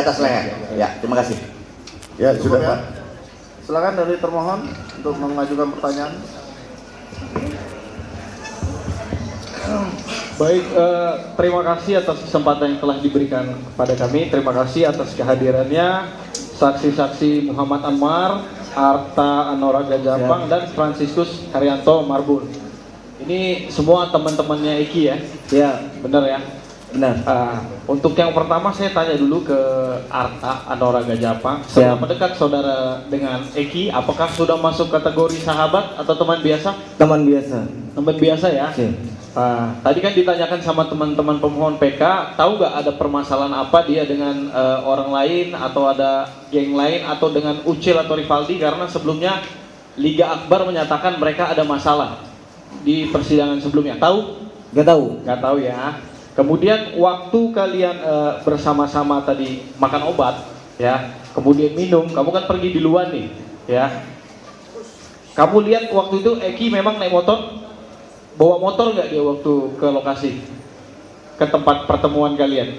atas leher. Ya, terima kasih. Ya, sudah Pak. Silakan dari termohon untuk mengajukan pertanyaan. Baik, terima kasih atas kesempatan yang telah diberikan kepada kami. Terima kasih atas kehadirannya saksi-saksi Muhammad Anwar, Arta Anoraga Japang, dan Franciscus Haryanto Marbun. Ini semua teman-temannya Eki ya? Ya, Benar ya? benar. Untuk yang pertama saya tanya dulu ke Arta Anoraga Japang. Seberapa dekat saudara dengan Eki? Apakah sudah masuk kategori sahabat atau teman biasa? Teman biasa. Teman biasa ya? Oke. Tadi kan ditanyakan sama teman-teman pemohon PK, tahu nggak ada permasalahan apa dia dengan orang lain atau ada geng lain atau dengan Ucil atau Rivaldi, karena sebelumnya Liga Akbar menyatakan mereka ada masalah di persidangan sebelumnya. Tahu? Gak tahu. Nggak tahu ya. Kemudian waktu kalian bersama-sama tadi makan obat, ya, kemudian minum, kamu kan pergi duluan nih, ya. Kamu lihat waktu itu Eki memang naik motor? Bawa motor nggak dia waktu ke lokasi, ke tempat pertemuan kalian?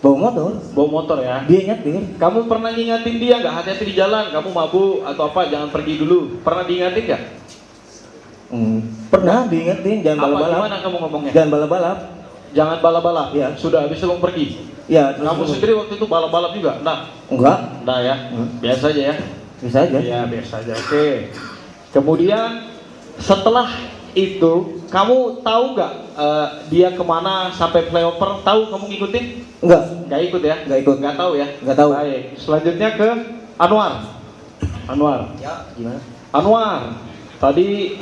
Bawa motor. Bawa motor ya. Dia nyetir. Kamu pernah ngingatin dia nggak, hati-hati di jalan, kamu mabuk atau apa, jangan pergi dulu? Pernah diingatin nggak? Pernah diingetin jangan Apa, balap-balap. gimana kamu ngomongnya? Jangan balap-balap. Jangan balap-balap. Ya. Sudah habis itu kamu pergi. Ya, terus Kamu sendiri waktu itu balap-balap juga? Nah, enggak. nah ya, biasa aja ya. Bisa aja. Iya, biasa aja. Oke. Kemudian setelah itu kamu tahu nggak dia kemana sampai flyover? Tahu, kamu ngikutin? Enggak. Nggak ikut ya? Nggak ikut. Nggak tahu ya? Nggak tahu. Baik. Selanjutnya ke Anwar. Anwar. Ya, gimana? Anwar. Tadi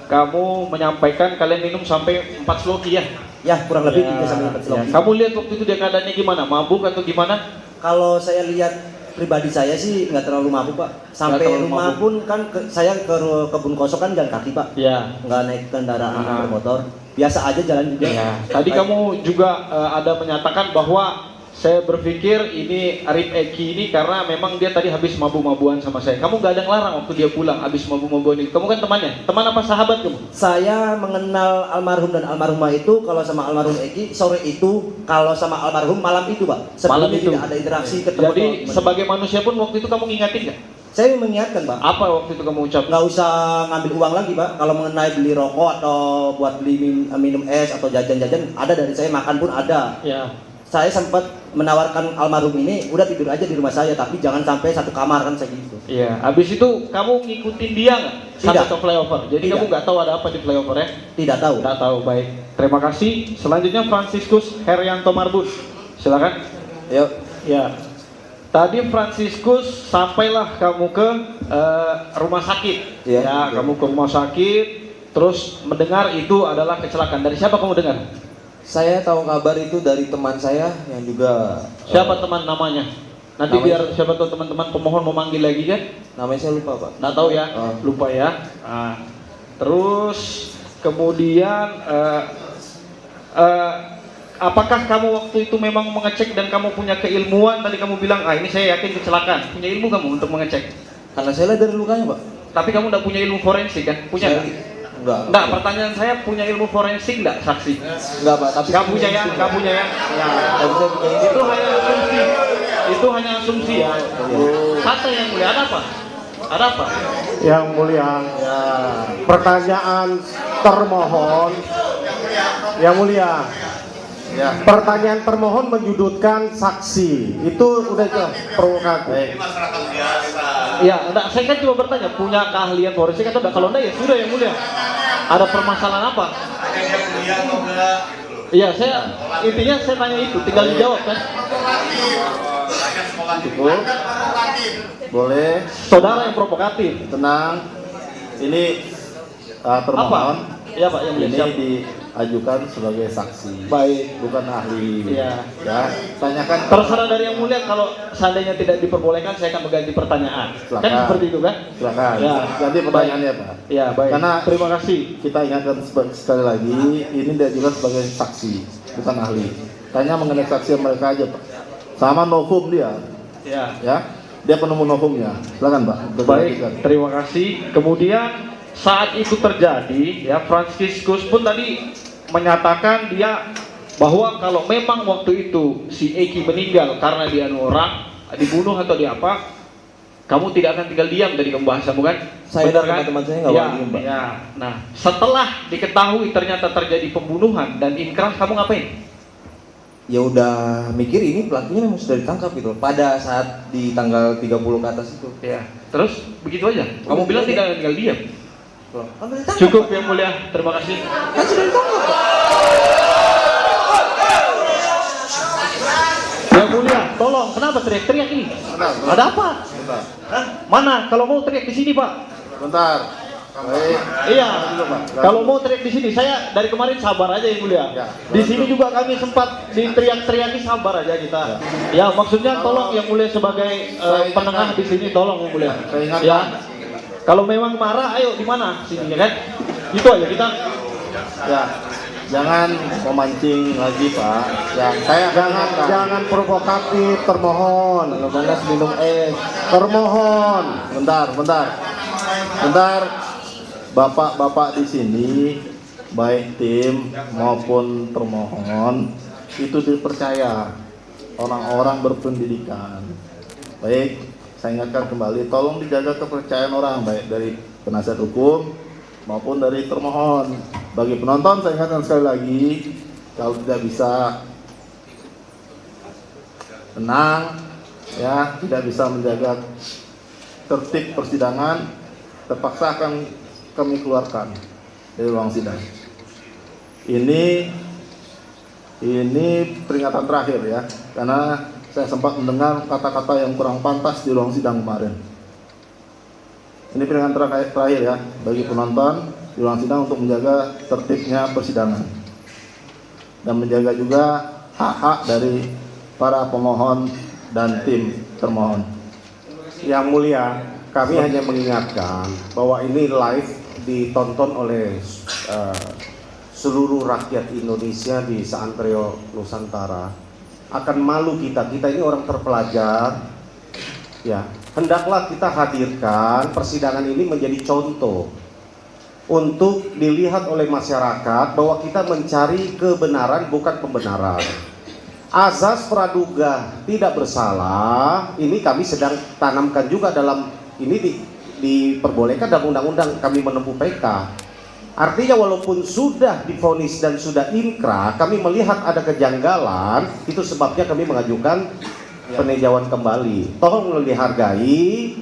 kamu menyampaikan kalian minum sampai 4 sloki ya? Ya, kurang lebih Ya, 3 sampai 4 ya. sloki. Kamu lihat waktu itu dia keadaannya gimana? Mabuk atau gimana? Kalau saya lihat pribadi saya sih nggak terlalu mabuk Pak. Sampai Nggak terlalu rumah mabuk. pun kan saya ke kebun kosong kan jalan kaki Pak. Ya. Nggak naik kendaraan bermotor. Biasa aja jalan juga. Ya. Tadi kamu juga ada menyatakan bahwa saya berpikir ini Arif Eki ini karena memang dia tadi habis mabu-mabuan sama saya. Kamu nggak ada ngelarang waktu dia pulang habis mabu-mabuan itu. Kamu kan temannya. Teman apa sahabat kamu? Saya mengenal almarhum dan almarhumah itu kalau sama almarhum Eki sore itu, kalau sama almarhum malam itu Pak. Malam Sebelumnya itu. tidak ada interaksi ketemu. Jadi sebagai manusia pun waktu itu kamu ngingatin nggak? Saya mengingatkan Pak. Apa waktu itu kamu ucap? Nggak usah ngambil uang lagi Pak. Kalau mengenai beli rokok atau buat beli minum es atau jajan-jajan ada dari saya, makan pun ada. Ya. Saya sempat menawarkan almarhum ini udah tidur aja di rumah saya, tapi jangan sampai satu kamar kan saya gitu. Iya. Habis itu kamu ngikutin dia nggak sampai Tidak. ke flyover? Jadi Tidak. kamu nggak tahu ada apa di flyover ya? Tidak tahu. Nggak tahu. Baik. Terima kasih. Selanjutnya Franciscus Haryanto Marbun. Silakan. Yuk. Ya. Tadi Franciscus sampailah kamu ke rumah sakit. Iya. Ya, kamu ke rumah sakit, terus mendengar itu adalah kecelakaan. Dari siapa kamu dengar? Saya tahu kabar itu dari teman saya yang juga Siapa teman namanya? Nanti namanya- biar siapa tahu teman-teman pemohon memanggil lagi kan? namanya saya lupa Pak. Nggak tahu ya, Oh. lupa ya. Terus kemudian apakah kamu waktu itu memang mengecek dan kamu punya keilmuan? Tadi kamu bilang, ini saya yakin kecelakaan. Punya ilmu kamu untuk mengecek? Karena saya lihat dari lukanya Pak. Tapi kamu udah punya ilmu forensik kan? Punya Saya- nggak? Enggak. Enggak, pertanyaan saya punya ilmu forensik enggak saksi? Enggak Pak, tapi Nggak punya ya, nggak punya ya. Ya. tapi saya punya ini. Itu hanya asumsi. Itu hanya asumsi ya. Kata yang mulia, ada apa? Ada apa? Yang mulia, Ya. pertanyaan termohon. Yang mulia, Ya. pertanyaan termohon menyudutkan saksi. Itu udah jelas provokatif. Ya, enggak, saya kan cuma bertanya, punya keahlian forensik atau enggak? Kalau enggak ya sudah yang mulia. Ada permasalahan apa? Iya, intinya saya tanya itu, tinggal dijawab kan. Cukup. Boleh, Saudara yang provokatif. tenang. Ini termohon. Iya Pak, yang mulia. Ini Siap. diajukan sebagai saksi, Baik. bukan ahli. Iya. Ya, tanyakan. Terserah dari yang mulia, kalau seandainya tidak diperbolehkan saya akan mengganti pertanyaan. Silakan. Kan seperti itu kan? Silakan. Ya. Jadi pertanyaannya Pak. Ya, baik. Karena Terima kasih. kita ingatkan sekali lagi, ini diajukan sebagai saksi, bukan ahli. Tanya mengenai saksi mereka aja Pak. Sama novum dia, Ya. ya. Dia penemu novumnya. Silakan Pak. untuk Baik, dilanjutkan. terima kasih. Kemudian saat itu terjadi, ya Franciscus pun tadi menyatakan dia bahwa kalau memang waktu itu si Eki meninggal karena dia orang dibunuh atau di apa, kamu tidak akan tinggal diam dari pembahasanmu kan? Saya Benar dan teman-teman saya nggak ya, boleh diem, Pak. ya. Nah, setelah diketahui ternyata terjadi pembunuhan dan inkrah, kamu ngapain? Ya udah mikir ini pelakunya memang sudah ditangkap gitu pada saat di tanggal 30 ke atas itu. Ya. Terus begitu aja. Kamu bilang tidak akan tinggal diam. Kan sudah ditangkap, Cukup Pak. yang mulia, terima kasih. Kan sudah ditangkap, Pak. Yang mulia, tolong, kenapa teriak-teriak ini? Bentar, Ada apa? bentar. Hah? Mana? Kalau mau teriak di sini, Pak. Bentar. Baik. Iya. Dulu, Pak. Kalau mau teriak di sini, saya dari kemarin sabar aja yang mulia. Ya. Di sini juga kami sempat diteriak-teriaki, sabar aja kita. Ya, maksudnya tolong yang mulia sebagai Saya penengah ingatkan. di sini, tolong yang mulia. Saya ingatkan. Ya. Kalau memang marah, ayo di mana sini ya kan? Itu aja kita. Ya, jangan memancing lagi Pak. Ya, saya jangan provokatif, termohon. Kalau panas minum es. Termohon. Bentar. Bapak-bapak di sini, baik tim maupun termohon, itu dipercaya orang-orang berpendidikan. Baik, saya ingatkan kembali, tolong dijaga kepercayaan orang, baik dari penasihat hukum maupun dari termohon. Bagi penonton, saya ingatkan sekali lagi, kalau tidak bisa tenang, ya, tidak bisa menjaga tertib persidangan, terpaksa akan kami keluarkan dari ruang sidang. Ini peringatan terakhir ya, karena saya sempat mendengar kata-kata yang kurang pantas di ruang sidang kemarin. Ini peringatan terakhir ya bagi penonton di ruang sidang untuk menjaga tertibnya persidangan dan menjaga juga hak-hak dari para pemohon dan tim termohon. Yang mulia, kami hanya mengingatkan bahwa ini live ditonton oleh seluruh rakyat Indonesia di Seantero Nusantara. Akan malu kita ini orang terpelajar. Ya, hendaklah kita hadirkan persidangan ini menjadi contoh untuk dilihat oleh masyarakat bahwa kita mencari kebenaran bukan pembenaran. Azas praduga tidak bersalah ini kami sedang tanamkan juga dalam ini diperbolehkan dalam undang-undang kami menempuh PK. Artinya walaupun sudah divonis dan sudah inkrah, kami melihat ada kejanggalan, itu sebabnya kami mengajukan peninjauan kembali. Tolong dihargai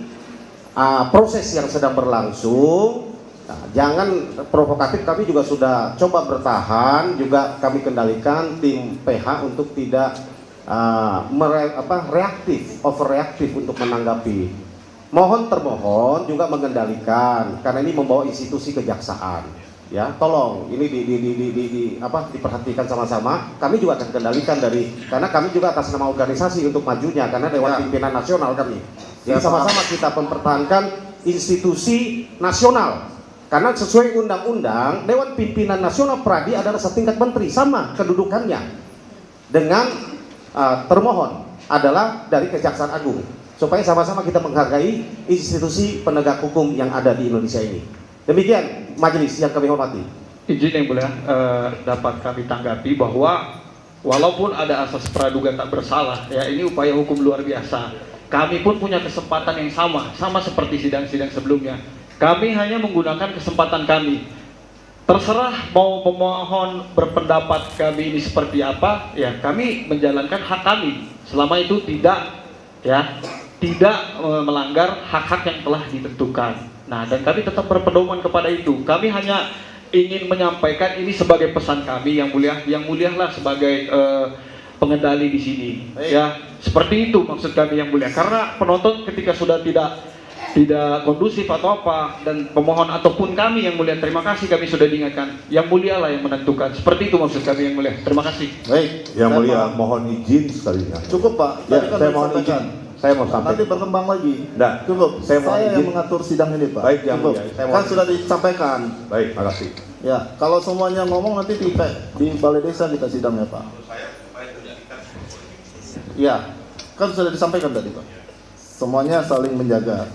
proses yang sedang berlangsung. Nah, jangan provokatif, kami juga sudah coba bertahan, juga kami kendalikan tim PH untuk tidak reaktif, overreaktif untuk menanggapi. Mohon termohon juga mengendalikan karena ini membawa institusi kejaksaan. Ya, tolong ini diperhatikan sama-sama. Kami juga akan kendalikan karena kami juga atas nama organisasi untuk majunya karena Dewan Pimpinan Nasional kami. Jadi sama-sama kita mempertahankan institusi nasional. Karena sesuai undang-undang Dewan Pimpinan Nasional Pradi adalah setingkat menteri, sama kedudukannya dengan termohon adalah dari Kejaksaan Agung. Supaya sama-sama kita menghargai institusi penegak hukum yang ada di Indonesia ini. Demikian majelis yang kami hormati. Izin yang mulia dapat kami tanggapi bahwa walaupun ada asas praduga tak bersalah, ya ini upaya hukum luar biasa. Kami pun punya kesempatan yang sama seperti sidang-sidang sebelumnya. Kami hanya menggunakan kesempatan kami. Terserah mau pemohon berpendapat kami ini seperti apa, ya kami menjalankan hak kami. Selama itu tidak melanggar hak-hak yang telah ditentukan. Nah, dan kami tetap berpedoman kepada itu. Kami hanya ingin menyampaikan ini sebagai pesan kami yang mulialah sebagai pengendali di sini. Ya, seperti itu maksud kami yang mulia. Karena penonton ketika sudah tidak kondusif atau apa, dan pemohon ataupun kami yang mulia, terima kasih kami sudah diingatkan. Yang mulia lah yang menentukan. Seperti itu maksud kami yang mulia. Terima kasih. Baik, Yang mulia mohon izin sekalinya. cukup Pak. Ya, Tadi kan saya sudah mohon disampaikan. izin. Saya mau Nanti sampaikan. berkembang lagi. Nggak. Cukup. Saya mohon yang izin. mengatur sidang ini Pak. Baik, Yang Cukup. Mulia. Saya Kan mohon sudah disampaikan. Baik, makasih. Ya, kalau semuanya ngomong nanti di balai desa kita sidang ya Pak. Ya, kan sudah disampaikan tadi Pak. Semuanya saling menjaga.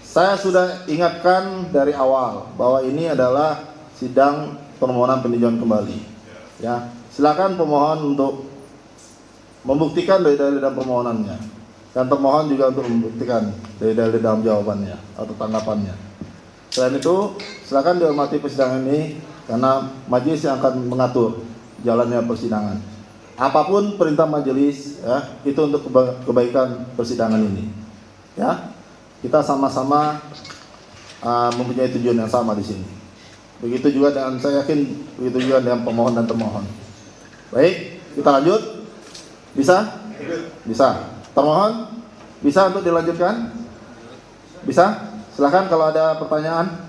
Saya sudah ingatkan dari awal bahwa ini adalah sidang permohonan peninjauan kembali. Ya, silakan pemohon untuk membuktikan dalil-dalil dalam permohonannya, dan termohon juga untuk membuktikan dalil-dalil dalam jawabannya atau tanggapannya. Selain itu, silakan dihormati persidangan ini karena majelis yang akan mengatur jalannya persidangan. Apapun perintah majelis, ya, itu untuk kebaikan persidangan ini. Ya, kita sama-sama mempunyai tujuan yang sama di sini. Begitu juga dengan, saya yakin begitu juga dengan pemohon dan termohon. Baik, kita lanjut. Bisa? Bisa. Termohon, bisa untuk dilanjutkan? Bisa? Silakan kalau ada pertanyaan.